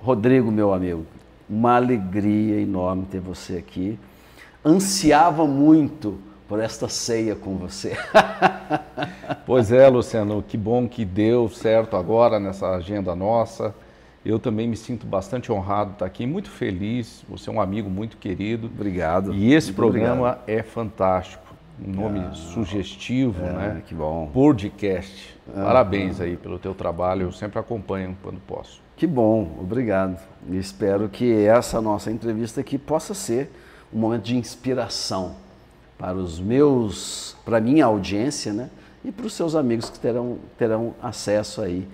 Rodrigo, meu amigo, uma alegria enorme ter você aqui. Ansiava muito por esta ceia com você. Pois é, Luciano, que bom que deu certo agora nessa agenda nossa. Eu também me sinto bastante honrado de estar aqui, muito feliz. Você é um amigo muito querido. Obrigado. E esse Muito programa obrigado. é fantástico. Um nome sugestivo, né? Que bom. Podcast. Parabéns aí pelo teu trabalho. Eu sempre acompanho quando posso. Que bom, obrigado. E espero que essa nossa entrevista aqui possa ser um momento de inspiração para a minha audiência, né? E para os seus amigos que terão acesso aí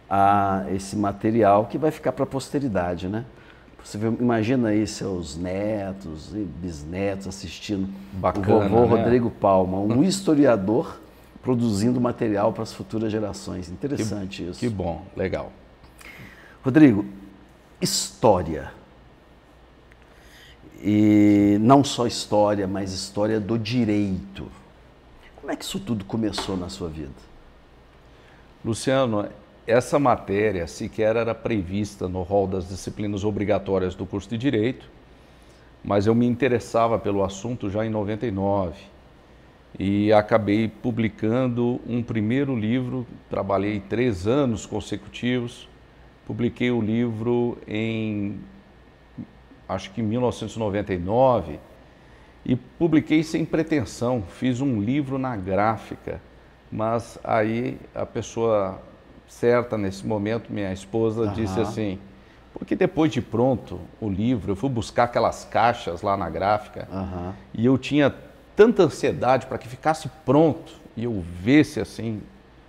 a esse material que vai ficar para a posteridade, né? Você imagina aí seus netos e bisnetos assistindo Bacana, o vovô né? Rodrigo Palma, um historiador produzindo material para as futuras gerações. Interessante isso. Que bom, legal. Rodrigo, história. E não só história, mas história do direito. Como é que isso tudo começou na sua vida? Luciano, essa matéria sequer era prevista no rol das disciplinas obrigatórias do curso de Direito, mas eu me interessava pelo assunto já em 99 e acabei publicando um primeiro livro. Trabalhei 3 anos consecutivos, publiquei o livro em, acho que em 1999, e publiquei sem pretensão, fiz um livro na gráfica, mas aí a pessoa certa nesse momento, minha esposa, disse assim, porque depois de pronto o livro, eu fui buscar aquelas caixas lá na gráfica e eu tinha tanta ansiedade para que ficasse pronto e eu visse assim,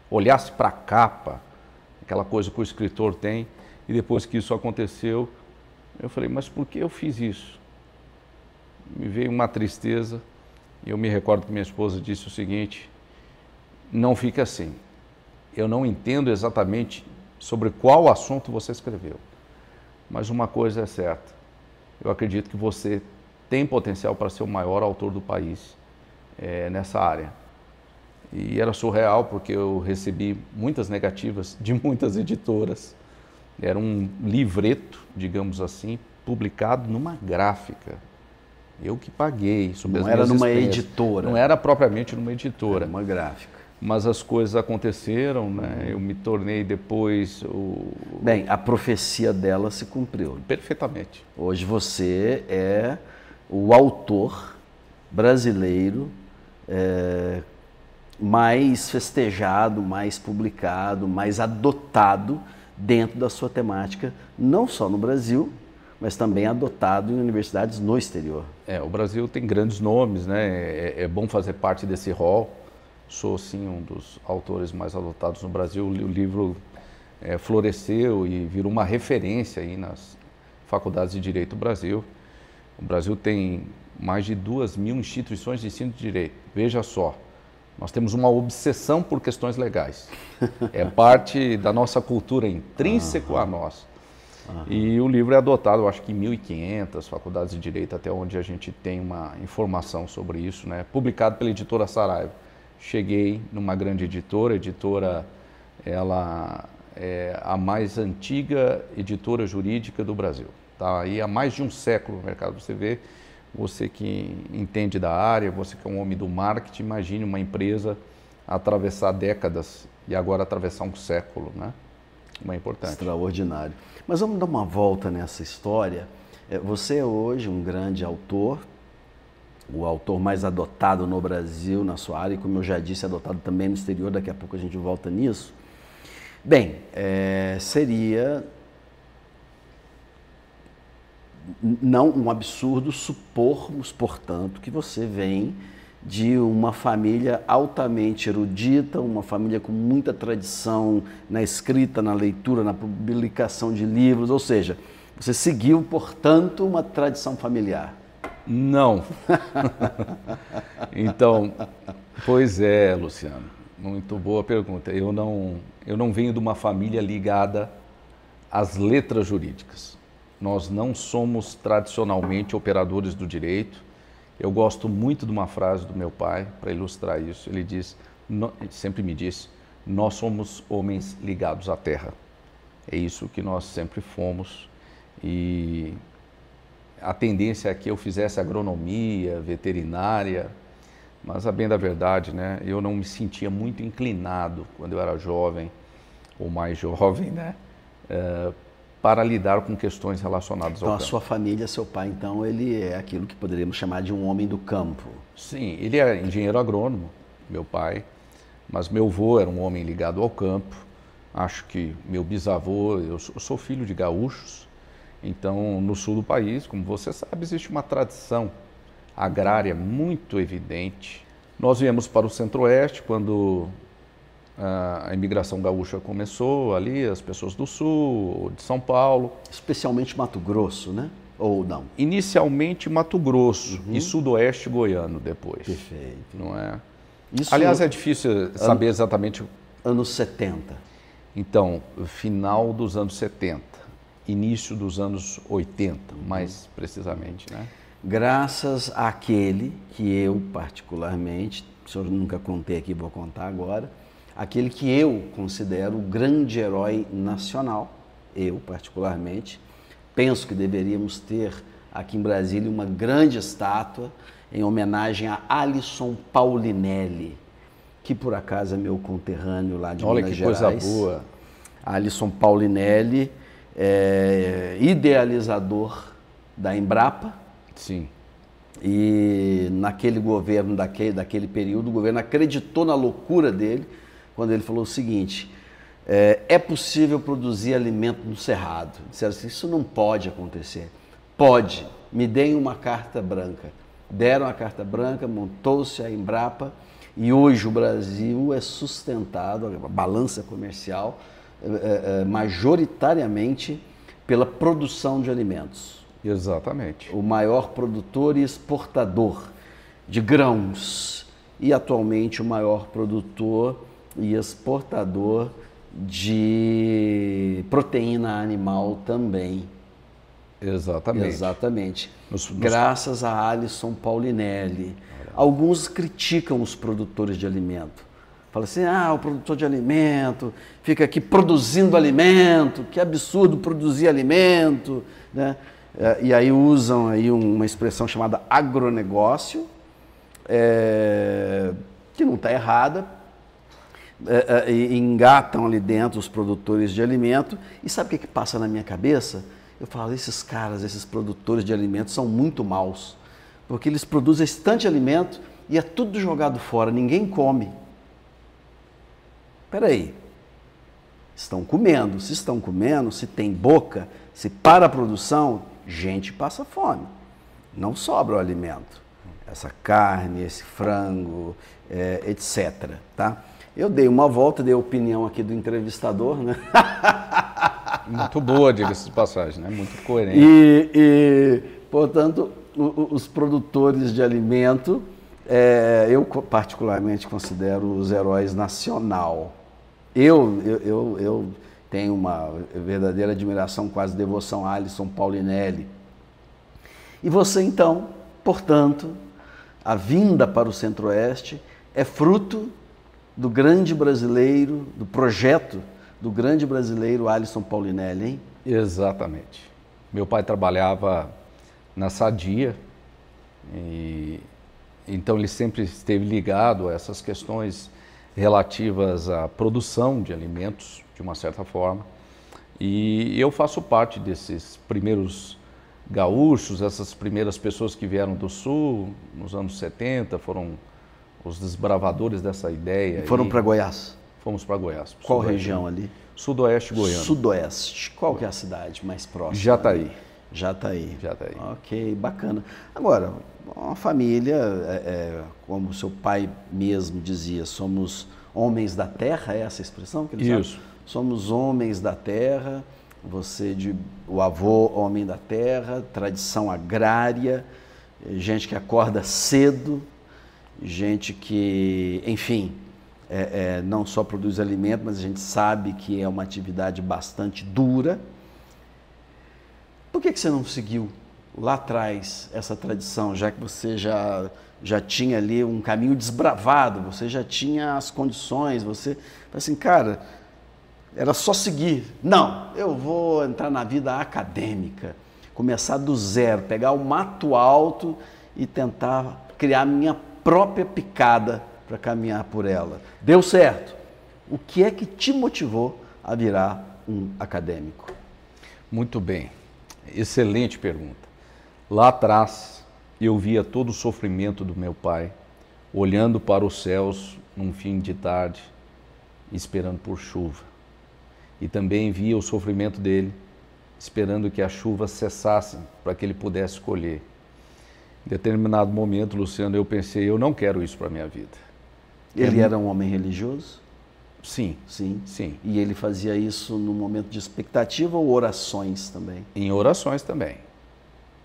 olhasse para a capa, aquela coisa que o escritor tem, e depois que isso aconteceu, eu falei, mas por que eu fiz isso? Me veio uma tristeza e eu me recordo que minha esposa disse o seguinte, não fica assim, eu não entendo exatamente sobre qual assunto você escreveu, mas uma coisa é certa, eu acredito que você tem potencial para ser o maior autor do país nessa área. E era surreal porque eu recebi muitas negativas de muitas editoras. Era um livreto, digamos assim, publicado numa gráfica. Eu que paguei. Não era numa editora. Não era propriamente numa editora. Era uma gráfica. Mas as coisas aconteceram, né? Eu me tornei depois Bem, a profecia dela se cumpriu. Perfeitamente. Hoje você é o autor brasileiro mais festejado, mais publicado, mais adotado dentro da sua temática, não só no Brasil, mas também adotado em universidades no exterior. O Brasil tem grandes nomes, né? É bom fazer parte desse rol. Sou, sim, um dos autores mais adotados no Brasil. O livro floresceu e virou uma referência aí nas faculdades de Direito do Brasil. O Brasil tem mais de 2.000 instituições de ensino de Direito. Veja só, nós temos uma obsessão por questões legais. É parte da nossa cultura, intrínseco a nós. E o livro é adotado, eu acho que em 1.500 faculdades de Direito, até onde a gente tem uma informação sobre isso, né? Publicado pela editora Saraiva. Cheguei numa grande editora, ela é a mais antiga editora jurídica do Brasil. Tá aí há mais de um século no mercado. Você vê, você que entende da área, você que é um homem do marketing, imagine uma empresa atravessar décadas e agora atravessar um século, né? Uma importante. Extraordinário. Mas vamos dar uma volta nessa história. Você é hoje um grande autor, o autor mais adotado no Brasil, na sua área, e como eu já disse, adotado também no exterior, daqui a pouco a gente volta nisso. Bem, seria não um absurdo supormos, portanto, que você vem de uma família altamente erudita, uma família com muita tradição na escrita, na leitura, na publicação de livros, ou seja, você seguiu, portanto, uma tradição familiar. Não. Então, pois é, Luciano, muito boa pergunta. Eu não venho de uma família ligada às letras jurídicas. Nós não somos tradicionalmente operadores do direito. Eu gosto muito de uma frase do meu pai para ilustrar isso. Ele diz, ele sempre me disse, nós somos homens ligados à terra. É isso que nós sempre fomos. E a tendência é que eu fizesse agronomia, veterinária, mas a bem da verdade, né, eu não me sentia muito inclinado quando eu era jovem, ou mais jovem, né, para lidar com questões relacionadas ao campo. Então, a sua família, seu pai, então, ele é aquilo que poderíamos chamar de um homem do campo. Sim, ele é engenheiro agrônomo, meu pai, mas meu avô era um homem ligado ao campo. Acho que meu bisavô, eu sou filho de gaúchos, então no sul do país, como você sabe, existe uma tradição agrária muito evidente. Nós viemos para o Centro-Oeste quando a imigração gaúcha começou ali, as pessoas do Sul, de São Paulo. Especialmente Mato Grosso, né? Ou não? Inicialmente Mato Grosso e Sudoeste goiano depois. Perfeito. Não é? Isso, aliás, é difícil saber exatamente... Anos 70. Então, final dos anos 70, início dos anos 80, mais precisamente, né? Graças àquele que eu, particularmente, se eu nunca contei aqui, vou contar agora, aquele que eu considero o grande herói nacional, eu, particularmente, penso que deveríamos ter aqui em Brasília uma grande estátua em homenagem a Alisson Paulinelli, que por acaso é meu conterrâneo lá de Minas Gerais. Olha que coisa boa. Alisson Paulinelli, idealizador da Embrapa. Sim. E naquele governo, daquele período, o governo acreditou na loucura dele, quando ele falou o seguinte: é possível produzir alimento no Cerrado. Disseram assim, isso não pode acontecer. Pode, me deem uma carta branca. Deram a carta branca, montou-se a Embrapa, e hoje o Brasil é sustentado, a balança comercial, majoritariamente pela produção de alimentos. Exatamente. O maior produtor e exportador de grãos e atualmente o maior produtor e exportador de proteína animal também. Exatamente. Exatamente. Graças a Alisson Paulinelli. Alguns criticam os produtores de alimento. Falam assim, o produtor de alimento fica aqui produzindo alimento, que absurdo produzir alimento, né? E aí usam aí uma expressão chamada agronegócio, que não está errada, e engatam ali dentro os produtores de alimento. E sabe o que passa na minha cabeça? Eu falo, esses caras, esses produtores de alimentos são muito maus, porque eles produzem esse tanto de alimento e é tudo jogado fora, ninguém come. Espera aí, estão comendo, se tem boca, se para a produção, gente passa fome, não sobra o alimento, essa carne, esse frango, etc. Tá? Eu dei uma volta, dei a opinião aqui do entrevistador, né? Muito boa, diga-se de passagem, né? Muito coerente. Portanto, os produtores de alimento, eu particularmente considero os heróis nacional. Eu tenho uma verdadeira admiração, quase devoção a Alisson Paulinelli. E você, então, portanto, a vinda para o Centro-Oeste é fruto do grande brasileiro, do projeto do grande brasileiro Alisson Paulinelli, hein? Exatamente. Meu pai trabalhava na Sadia, e então ele sempre esteve ligado a essas questões relativas à produção de alimentos, de uma certa forma. E eu faço parte desses primeiros gaúchos, essas primeiras pessoas que vieram do Sul, nos anos 70, foram os desbravadores dessa ideia. E foram para Goiás? Fomos para Goiás. Qual região ali? Sudoeste goiano. Sudoeste. Qual que é a cidade mais próxima? Jataí. Jataí. Jataí. Ok, bacana. Agora, uma família, como o seu pai mesmo dizia, somos homens da terra, é essa a expressão que ele usa? Isso. Somos homens da terra, o avô homem da terra, tradição agrária, gente que acorda cedo, gente que, enfim, não só produz alimento, mas a gente sabe que é uma atividade bastante dura. Por que você não seguiu lá atrás essa tradição, já que você já tinha ali um caminho desbravado, você já tinha as condições, você assim, cara, Era só seguir. Não, eu vou entrar na vida acadêmica, começar do zero, pegar o mato alto e tentar criar minha própria picada para caminhar por ela. Deu certo. O que é que te motivou a virar um acadêmico? Muito bem, excelente pergunta. Lá atrás, eu via todo o sofrimento do meu pai, olhando para os céus num fim de tarde, esperando por chuva. E também via o sofrimento dele, esperando que a chuva cessasse para que ele pudesse colher. Em determinado momento, Luciano, eu pensei, eu não quero isso para a minha vida. Ele era um homem religioso? Sim. Sim. Sim. E ele fazia isso no momento de expectativa ou orações também? Em orações também.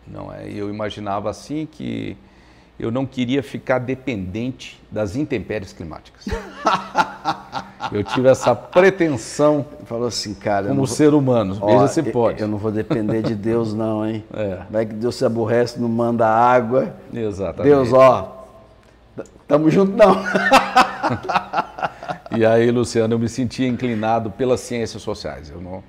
Não é? Eu imaginava assim que eu não queria ficar dependente das intempéries climáticas. Eu tive essa pretensão. Falou assim, cara, como ser humano, veja se pode. Eu não vou depender de Deus não, hein? É. Vai que Deus se aborrece, não manda água. Exatamente. Deus, ó, tamo junto não. E aí, Luciano, eu me sentia inclinado pelas ciências sociais. Eu não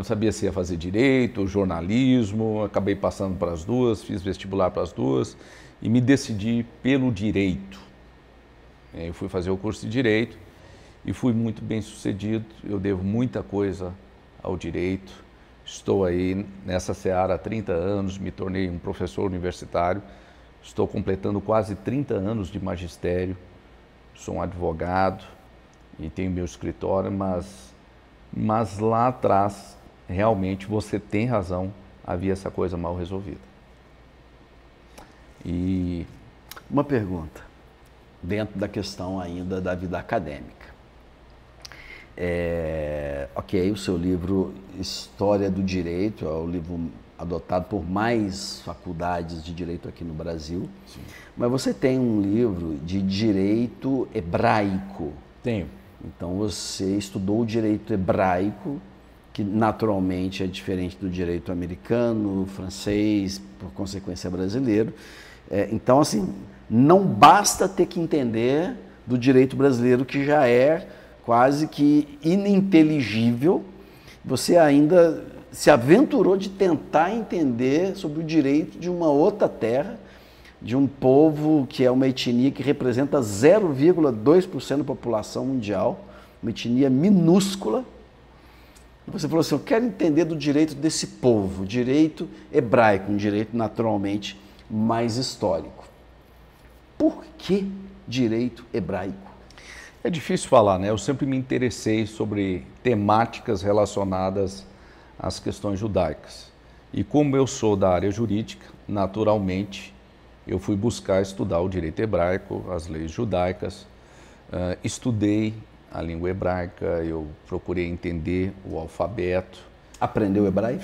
sabia se ia fazer direito, jornalismo, acabei passando para as duas, fiz vestibular para as duas e me decidi pelo direito. Eu fui fazer o curso de direito e fui muito bem sucedido. Eu devo muita coisa ao direito. Estou aí nessa seara há 30 anos, me tornei um professor universitário. Estou completando quase 30 anos de magistério. Sou um advogado e tenho meu escritório, mas lá atrás, realmente, você tem razão, havia essa coisa mal resolvida. E uma pergunta, dentro da questão ainda da vida acadêmica. Ok, o seu livro História do Direito é o livro adotado por mais faculdades de direito aqui no Brasil. Sim. Mas você tem um livro de direito hebraico. Tenho. Então você estudou o direito hebraico, que naturalmente é diferente do direito americano, francês, por consequência brasileiro. Então, assim, não basta ter que entender do direito brasileiro, que já é quase que ininteligível. Você ainda se aventurou de tentar entender sobre o direito de uma outra terra, de um povo que é uma etnia que representa 0,2% da população mundial, uma etnia minúscula. E você falou assim, eu quero entender do direito desse povo, direito hebraico, um direito naturalmente mais histórico. Por que direito hebraico? É difícil falar, né? Eu sempre me interessei sobre temáticas relacionadas às questões judaicas. E como eu sou da área jurídica, naturalmente, eu fui buscar estudar o direito hebraico, as leis judaicas, estudei a língua hebraica, eu procurei entender o alfabeto. Aprendeu hebraico?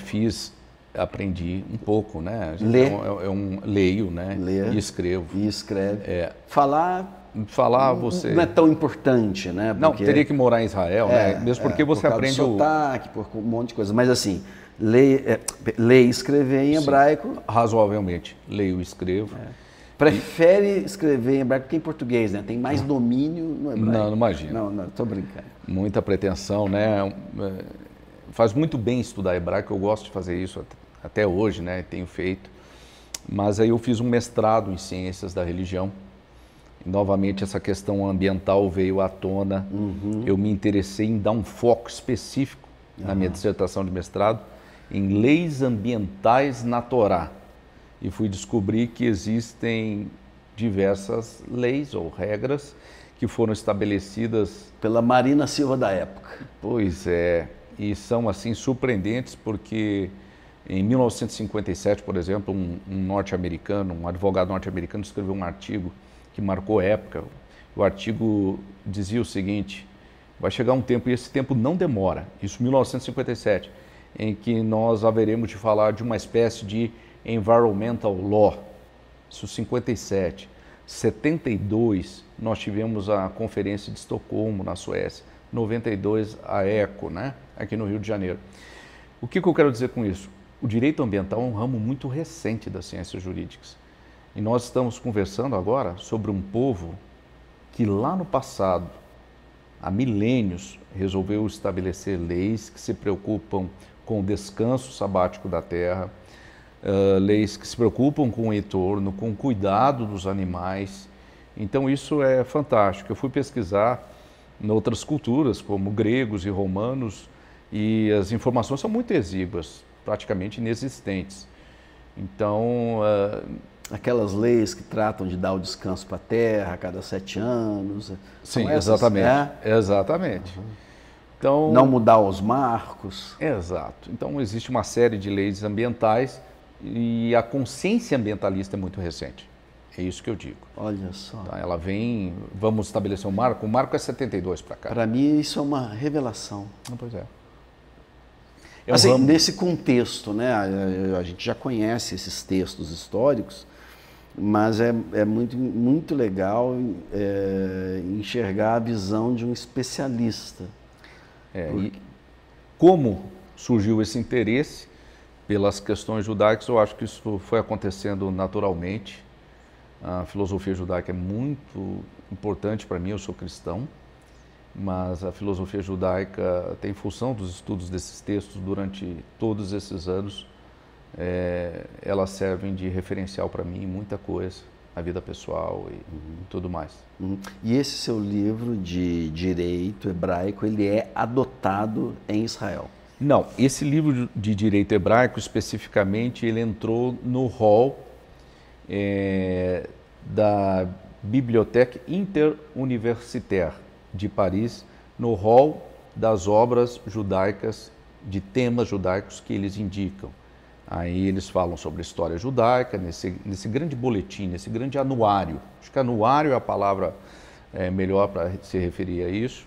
Aprendi um pouco, né? Leio, né? Lê, e escrevo. E escreve. Falar você... Não é tão importante, né? Não, teria que morar em Israel, né? Mesmo porque você por aprende o sotaque, por um monte de coisa. Mas assim, ler e escrever em hebraico... Razoavelmente. Leio e escrevo. Prefere escrever em hebraico que em português, né? Tem mais domínio no hebraico. Não imagino. Não, estou brincando. Muita pretensão, né? Faz muito bem estudar hebraico, eu gosto de fazer isso até hoje, né? Tenho feito. Mas aí eu fiz um mestrado em ciências da religião. E, novamente, essa questão ambiental veio à tona. Eu me interessei em dar um foco específico na minha dissertação de mestrado em leis ambientais na Torá. E fui descobrir que existem diversas leis ou regras que foram estabelecidas... pela Marina Silva da época. Pois é, e são assim surpreendentes porque em 1957, por exemplo, um norte-americano, um advogado norte-americano escreveu um artigo que marcou época. O artigo dizia o seguinte: vai chegar um tempo, e esse tempo não demora, isso em 1957, em que nós haveremos de falar de uma espécie de environmental law. Isso 57. 72, nós tivemos a Conferência de Estocolmo, na Suécia. 92, a ECO, né? Aqui no Rio de Janeiro. O que eu quero dizer com isso? O direito ambiental é um ramo muito recente das ciências jurídicas. E nós estamos conversando agora sobre um povo que lá no passado há milênios, resolveu estabelecer leis que se preocupam com o descanso sabático da terra, leis que se preocupam com o entorno, com o cuidado dos animais. Então isso é fantástico. Eu fui pesquisar em outras culturas, como gregos e romanos, e as informações são muito exíguas, praticamente inexistentes. Então, aquelas leis que tratam de dar o descanso para a terra a cada 7 anos. Sim, exatamente. Exatamente. Uhum. Então, não mudar os marcos. Exato. Então, existe uma série de leis ambientais e a consciência ambientalista é muito recente. É isso que eu digo. Olha só. Tá, ela vem, vamos estabelecer um marco. O marco é 72 para cá. Para mim, isso é uma revelação. Pois é. Assim, nesse contexto, né, a gente já conhece esses textos históricos, mas é muito legal enxergar a visão de um especialista. E como surgiu esse interesse pelas questões judaicas, eu acho que isso foi acontecendo naturalmente. A filosofia judaica é muito importante para mim, eu sou cristão, mas a filosofia judaica tem função dos estudos desses textos durante todos esses anos. Elas servem de referencial para mim em muita coisa, a vida pessoal e tudo mais. E esse seu livro de direito hebraico, ele é adotado em Israel? Não, esse livro de direito hebraico especificamente, ele entrou no hall da Bibliothèque Interuniversitaire de Paris, no hall das obras judaicas, de temas judaicos que eles indicam. Aí eles falam sobre a história judaica, nesse grande boletim, nesse grande anuário. Acho que anuário é a palavra melhor para se referir a isso.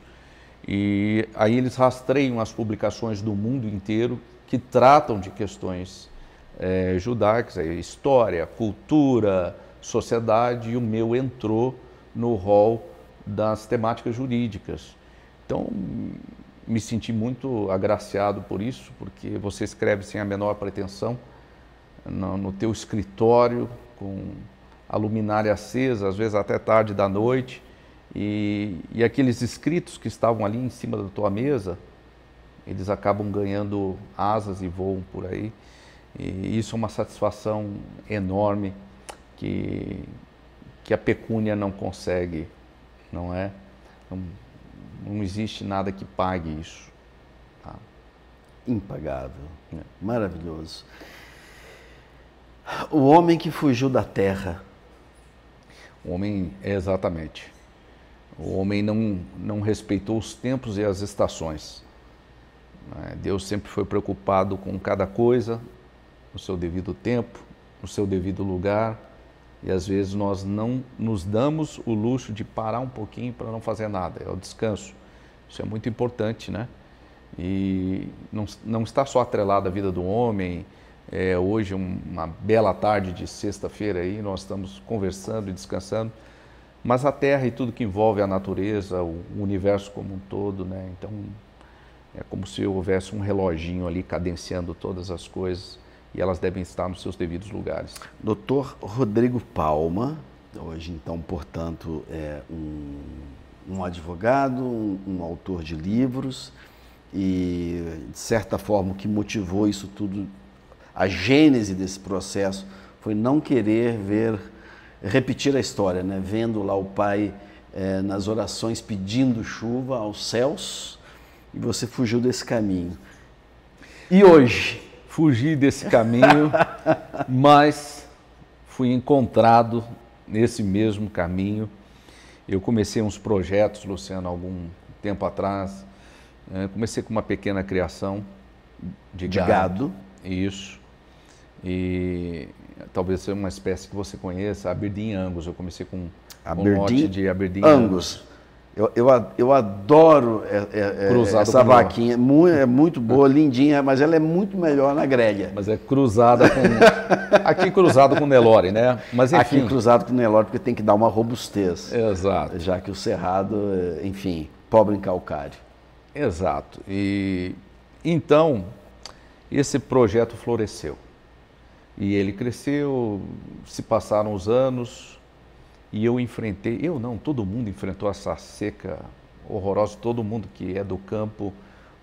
E aí eles rastreiam as publicações do mundo inteiro que tratam de questões judaicas, história, cultura, sociedade, e o meu entrou no hall das temáticas jurídicas. Então, me senti muito agraciado por isso, porque você escreve sem a menor pretensão, no teu escritório, com a luminária acesa, às vezes até tarde da noite, e aqueles escritos que estavam ali em cima da tua mesa, eles acabam ganhando asas e voam por aí. E isso é uma satisfação enorme que a pecúnia não consegue, não é? Não existe nada que pague isso. Tá? Impagável. Maravilhoso. O homem que fugiu da terra. O homem, exatamente. O homem não respeitou os tempos e as estações. Deus sempre foi preocupado com cada coisa, no seu devido tempo, no seu devido lugar. E às vezes nós não nos damos o luxo de parar um pouquinho para não fazer nada, é o descanso. Isso é muito importante, né? E não está só atrelado à vida do homem. Hoje, uma bela tarde de sexta-feira aí, nós estamos conversando e descansando, mas a Terra e tudo que envolve a natureza, o universo como um todo, né? Então, é como se houvesse um reloginho ali cadenciando todas as coisas, e elas devem estar nos seus devidos lugares. Dr. Rodrigo Palma, hoje então, portanto, é um advogado, um autor de livros, e de certa forma o que motivou isso tudo, a gênese desse processo, foi não querer repetir a história, né? Vendo lá o pai nas orações pedindo chuva aos céus, e você fugiu desse caminho. E hoje? Fugi desse caminho, mas fui encontrado nesse mesmo caminho. Eu comecei uns projetos, Luciano, há algum tempo atrás. Comecei com uma pequena criação de gado. Isso. E talvez seja uma espécie que você conheça, a Aberdeen Angus. Eu comecei com um lote de Aberdeen Angus. Eu adoro essa vaquinha, é muito boa, lindinha, mas ela é muito melhor na grelha. Mas é cruzada com... Aqui cruzado com Nelore, né? Mas enfim. Aqui cruzado com Nelore, porque tem que dar uma robustez. Exato. Já que o cerrado, enfim, pobre em calcário. Exato. E então, esse projeto floresceu. E ele cresceu, se passaram os anos... E eu enfrentei, todo mundo enfrentou essa seca horrorosos. Todo mundo que é do campo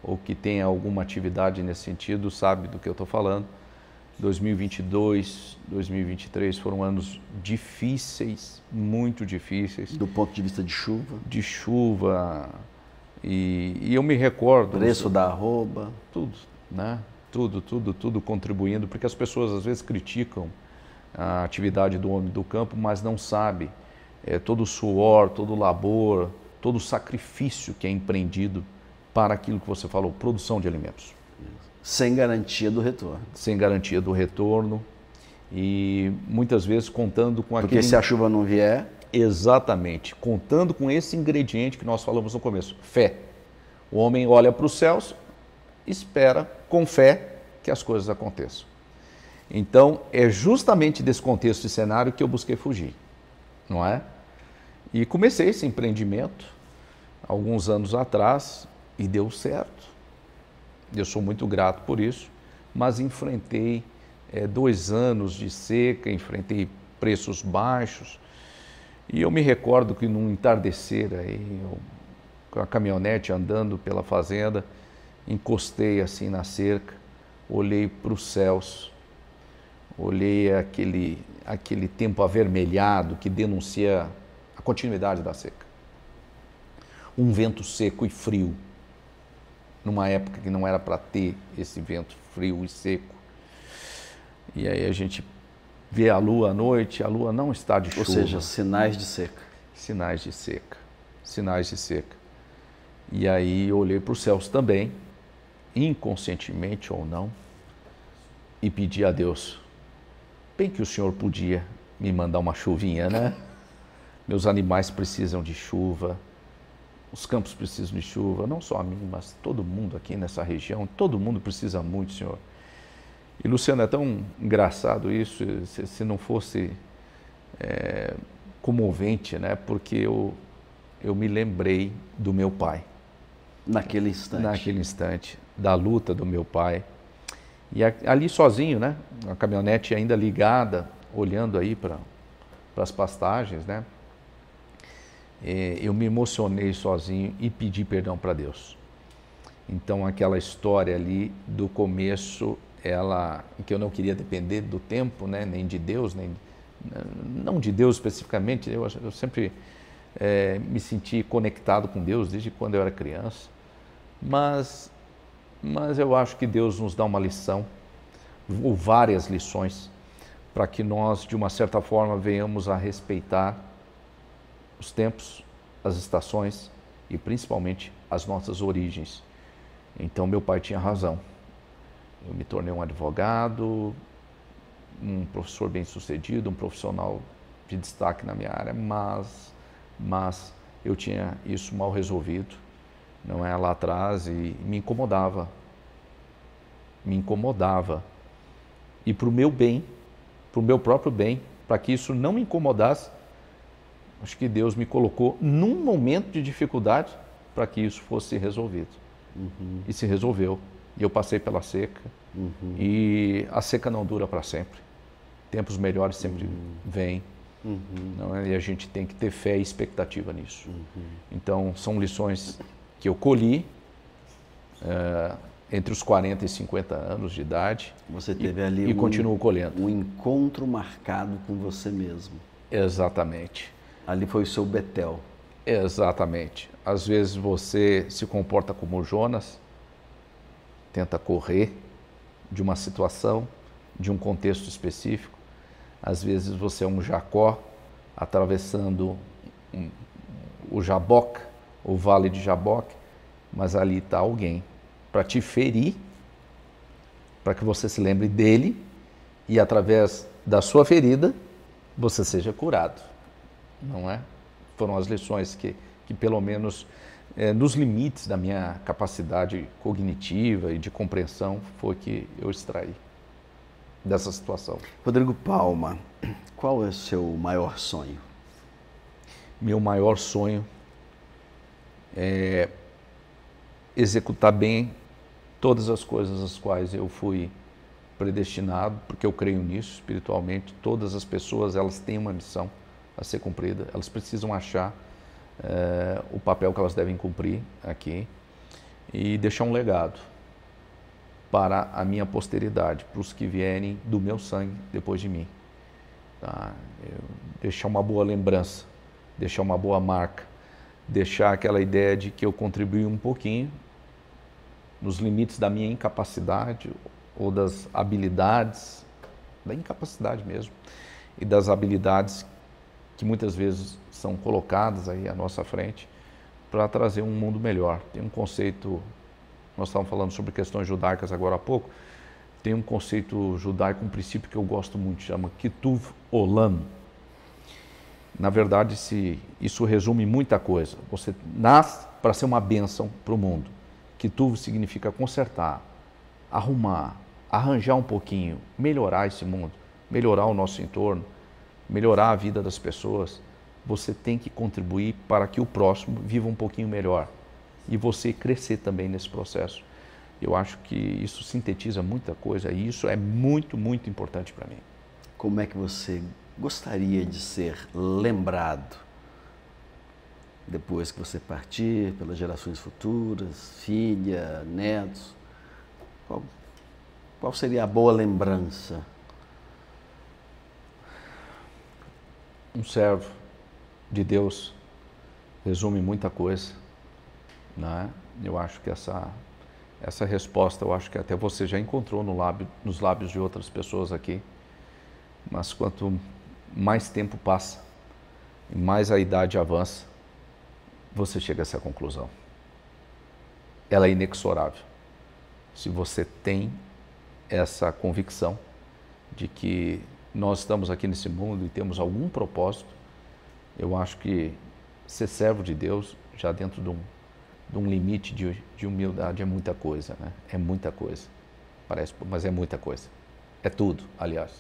ou que tem alguma atividade nesse sentido sabe do que eu estou falando. 2022, 2023 foram anos difíceis, muito difíceis. Do ponto de vista de chuva? De chuva. E eu me recordo... Preço da arroba? Tudo, né? Tudo contribuindo, porque as pessoas às vezes criticam a atividade do homem do campo, mas não sabem todo o suor, todo o labor, todo o sacrifício que é empreendido para aquilo que você falou, produção de alimentos. Sem garantia do retorno. Sem garantia do retorno e muitas vezes contando com aquele... Porque se a chuva não vier... Exatamente, contando com esse ingrediente que nós falamos no começo, fé. O homem olha para os céus, espera com fé que as coisas aconteçam. Então, é justamente desse contexto e cenário que eu busquei fugir, não é? E comecei esse empreendimento alguns anos atrás e deu certo. Eu sou muito grato por isso, mas enfrentei 2 anos de seca, enfrentei preços baixos. E eu me recordo que num entardecer, aí, com a caminhonete andando pela fazenda, encostei assim na cerca, olhei para os céus, olhei aquele tempo avermelhado que denuncia a continuidade da seca. Um vento seco e frio, numa época que não era para ter esse vento frio e seco. E aí a gente vê a lua à noite, a lua não está de chuva. Ou seja, sinais de seca. Sinais de seca, sinais de seca. E aí eu olhei para os céus também, inconscientemente ou não, e pedi a Deus, bem que o Senhor podia me mandar uma chuvinha, né? Meus animais precisam de chuva, os campos precisam de chuva, não só a mim, mas todo mundo aqui nessa região, todo mundo precisa muito, Senhor. E, Luciano, é tão engraçado isso, se não fosse comovente, né? Porque eu me lembrei do meu pai. Naquele instante. Naquele instante, da luta do meu pai. E ali sozinho, né? A caminhonete ainda ligada, olhando aí para as pastagens, né? Eu me emocionei sozinho e pedi perdão para Deus. Então, aquela história ali do começo, em que eu não queria depender do tempo, né? Nem de Deus, não de Deus especificamente, eu sempre me senti conectado com Deus desde quando eu era criança, mas eu acho que Deus nos dá uma lição, ou várias lições, para que nós, de uma certa forma, venhamos a respeitar os tempos, as estações e principalmente as nossas origens. Então meu pai tinha razão. Eu me tornei um advogado, um professor bem-sucedido, um profissional de destaque na minha área, mas eu tinha isso mal resolvido, não é, lá atrás, e me incomodava. E para o meu bem, para o meu próprio bem, para que isso não me incomodasse, acho que Deus me colocou num momento de dificuldade para que isso fosse resolvido. Uhum. E se resolveu. E eu passei pela seca. Uhum. E a seca não dura para sempre. Tempos melhores sempre vêm. Uhum. Não é? E a gente tem que ter fé e expectativa nisso. Uhum. Então, são lições que eu colhi entre os 40 e 50 anos de idade. Você teve ali continuo colhendo. Um encontro marcado com você mesmo. Exatamente. Ali foi o seu Betel. Exatamente. Às vezes você se comporta como Jonas, tenta correr de uma situação, de um contexto específico. Às vezes você é um Jacó, atravessando o Jaboque, o vale de Jaboque, mas ali está alguém para te ferir, para que você se lembre dele e através da sua ferida você seja curado, não é? Foram as lições que pelo menos nos limites da minha capacidade cognitiva e de compreensão foi que eu extraí dessa situação. Rodrigo Palma, qual é o seu maior sonho? Meu maior sonho é executar bem todas as coisas às quais eu fui predestinado, porque eu creio nisso espiritualmente. Todas as pessoas, elas têm uma missão a ser cumprida, elas precisam achar o papel que elas devem cumprir aqui e deixar um legado para a minha posteridade, para os que vierem do meu sangue depois de mim. Tá? Deixar uma boa lembrança, deixar uma boa marca, deixar aquela ideia de que eu contribuí um pouquinho nos limites da minha incapacidade ou das habilidades, da incapacidade mesmo, e das habilidades que muitas vezes são colocadas aí à nossa frente para trazer um mundo melhor. Tem um conceito, nós estávamos falando sobre questões judaicas agora há pouco, tem um conceito judaico, um princípio que eu gosto muito, chama Kituv Olam. Na verdade, isso resume muita coisa. Você nasce para ser uma bênção para o mundo. Kituv significa consertar, arrumar, arranjar um pouquinho, melhorar esse mundo, melhorar o nosso entorno, melhorar a vida das pessoas. Você tem que contribuir para que o próximo viva um pouquinho melhor e você crescer também nesse processo. Eu acho que isso sintetiza muita coisa e isso é muito, muito importante para mim. Como é que você gostaria de ser lembrado depois que você partir, pelas gerações futuras, filha, netos? Qual seria a boa lembrança? Um servo de Deus resume muita coisa, né? Eu acho que essa resposta, eu acho que até você já encontrou nos lábios de outras pessoas aqui, mas quanto mais tempo passa e mais a idade avança, você chega a essa conclusão. Ela é inexorável. Se você tem essa convicção de que nós estamos aqui nesse mundo e temos algum propósito, eu acho que ser servo de Deus, já dentro de um limite de humildade, é muita coisa, né? É muita coisa. Parece, mas é muita coisa. É tudo, aliás.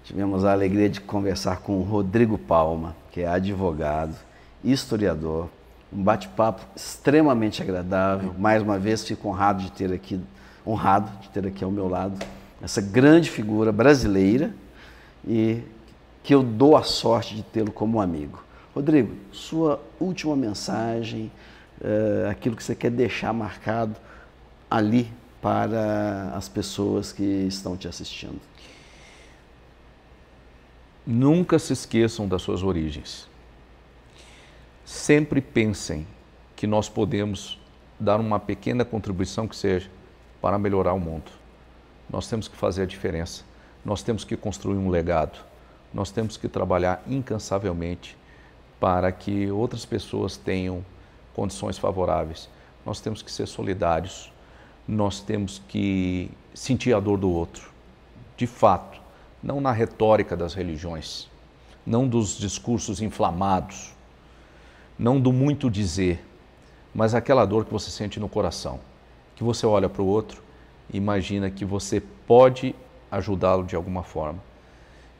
Tivemos a alegria de conversar com o Rodrigo Palma, que é advogado, historiador, um bate-papo extremamente agradável. Mais uma vez, fico honrado de ter aqui ao meu lado essa grande figura brasileira e que eu dou a sorte de tê-lo como amigo. Rodrigo, sua última mensagem, aquilo que você quer deixar marcado ali para as pessoas que estão te assistindo. Nunca se esqueçam das suas origens. Sempre pensem que nós podemos dar uma pequena contribuição que seja para melhorar o mundo. Nós temos que fazer a diferença. Nós temos que construir um legado. Nós temos que trabalhar incansavelmente para que outras pessoas tenham condições favoráveis. Nós temos que ser solidários. Nós temos que sentir a dor do outro. De fato, não na retórica das religiões, não dos discursos inflamados, não do muito dizer, mas aquela dor que você sente no coração, que você olha para o outro e imagina que você pode ajudá-lo de alguma forma.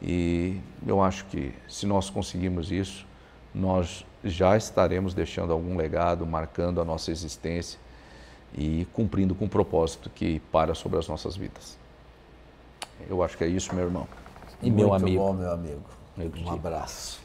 E eu acho que se nós conseguirmos isso, nós já estaremos deixando algum legado, marcando a nossa existência e cumprindo com o propósito que para sobre as nossas vidas. Eu acho que é isso, meu irmão. E meu amigo. Muito bom, meu amigo. Um abraço.